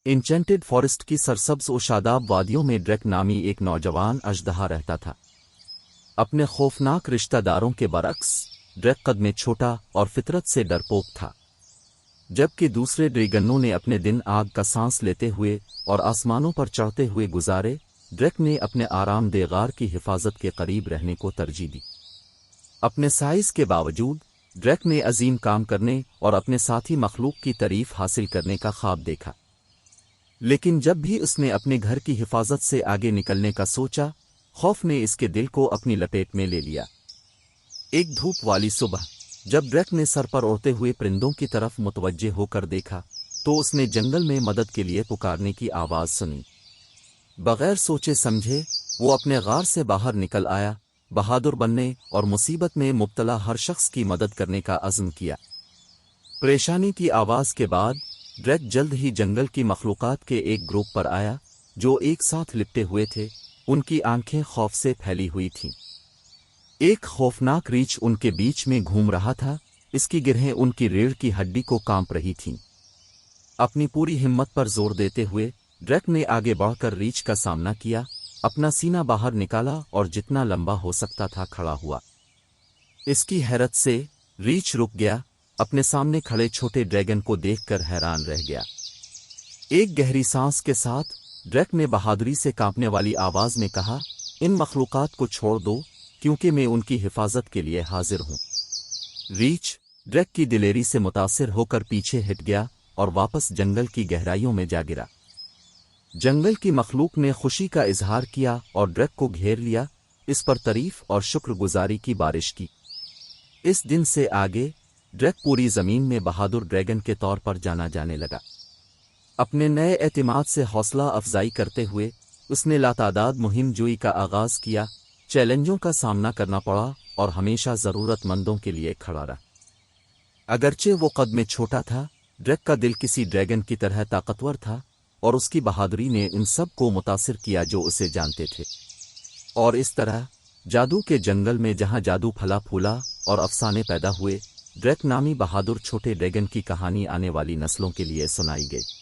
انچینٹڈ forest کی سرسبز و شاداب وادیوں میں ڈریک نامی ایک نوجوان اژدہا رہتا تھا۔ اپنے خوفناک رشتہ داروں کے برعکس ڈریک قد میں چھوٹا اور فطرت سے ڈرپوک تھا۔ جبکہ دوسرے ڈریگنوں نے اپنے دن آگ کا سانس لیتے ہوئے اور آسمانوں پر چڑھتے ہوئے گزارے، ڈریک نے اپنے آرام دہ غار کی حفاظت کے قریب رہنے کو ترجیح دی۔ اپنے سائز کے باوجود ڈریک نے عظیم کام کرنے اور اپنے ساتھی مخلوق کی تعریف حاصل کرنے کا خواب دیکھا، لیکن جب بھی اس نے اپنے گھر کی حفاظت سے آگے نکلنے کا سوچا، خوف نے اس کے دل کو اپنی لپیٹ میں لے لیا۔ ایک دھوپ والی صبح جب ڈریک نے سر پر اڑتے ہوئے پرندوں کی طرف متوجہ ہو کر دیکھا تو اس نے جنگل میں مدد کے لیے پکارنے کی آواز سنی۔ بغیر سوچے سمجھے وہ اپنے غار سے باہر نکل آیا، بہادر بننے اور مصیبت میں مبتلا ہر شخص کی مدد کرنے کا عزم کیا۔ پریشانی کی آواز کے بعد ڈریک جلد ہی جنگل کی مخلوقات کے ایک گروپ پر آیا جو ایک ساتھ لپٹے ہوئے تھے، ان کی آنکھیں خوف سے پھیلی ہوئی تھیں۔ ایک خوفناک ریچھ ان کے بیچ میں گھوم رہا تھا، اس کی گرہیں ان کی ریڑھ کی ہڈی کو کانپ رہی تھیں۔ اپنی پوری ہمت پر زور دیتے ہوئے ڈریک نے آگے بڑھ کر ریچھ کا سامنا کیا، اپنا سینہ باہر نکالا اور جتنا لمبا ہو سکتا تھا کھڑا ہوا۔ اس کی حیرت سے ریچھ رک گیا، اپنے سامنے کھڑے چھوٹے ڈریگن کو دیکھ کر حیران رہ گیا۔ ایک گہری سانس کے ساتھ ڈریک نے بہادری سے کانپنے والی آواز میں کہا، ان مخلوقات کو چھوڑ دو کیونکہ میں ان کی حفاظت کے لیے حاضر ہوں۔ ریچھ ڈریک کی دلیری سے متاثر ہو کر پیچھے ہٹ گیا اور واپس جنگل کی گہرائیوں میں جا گرا۔ جنگل کی مخلوق نے خوشی کا اظہار کیا اور ڈریک کو گھیر لیا، اس پر تعریف اور شکر گزاری کی بارش کی۔ اس دن سے آگے ڈریک پوری زمین میں بہادر ڈریگن کے طور پر جانا جانے لگا۔ اپنے نئے اعتماد سے حوصلہ افزائی کرتے ہوئے اس نے لاتعداد مہم جوئی کا آغاز کیا، چیلنجوں کا سامنا کرنا پڑا اور ہمیشہ ضرورت مندوں کے لیے کھڑا رہا۔ اگرچہ وہ قد میں چھوٹا تھا، ڈریک کا دل کسی ڈریگن کی طرح طاقتور تھا اور اس کی بہادری نے ان سب کو متاثر کیا جو اسے جانتے تھے۔ اور اس طرح جادو کے جنگل میں جہاں جادو پھلا پھولا اور افسانے پیدا ہوئے، ڈریک نامی بہادر چھوٹے ڈریگن کی کہانی آنے والی نسلوں کے لیے سنائی گئی۔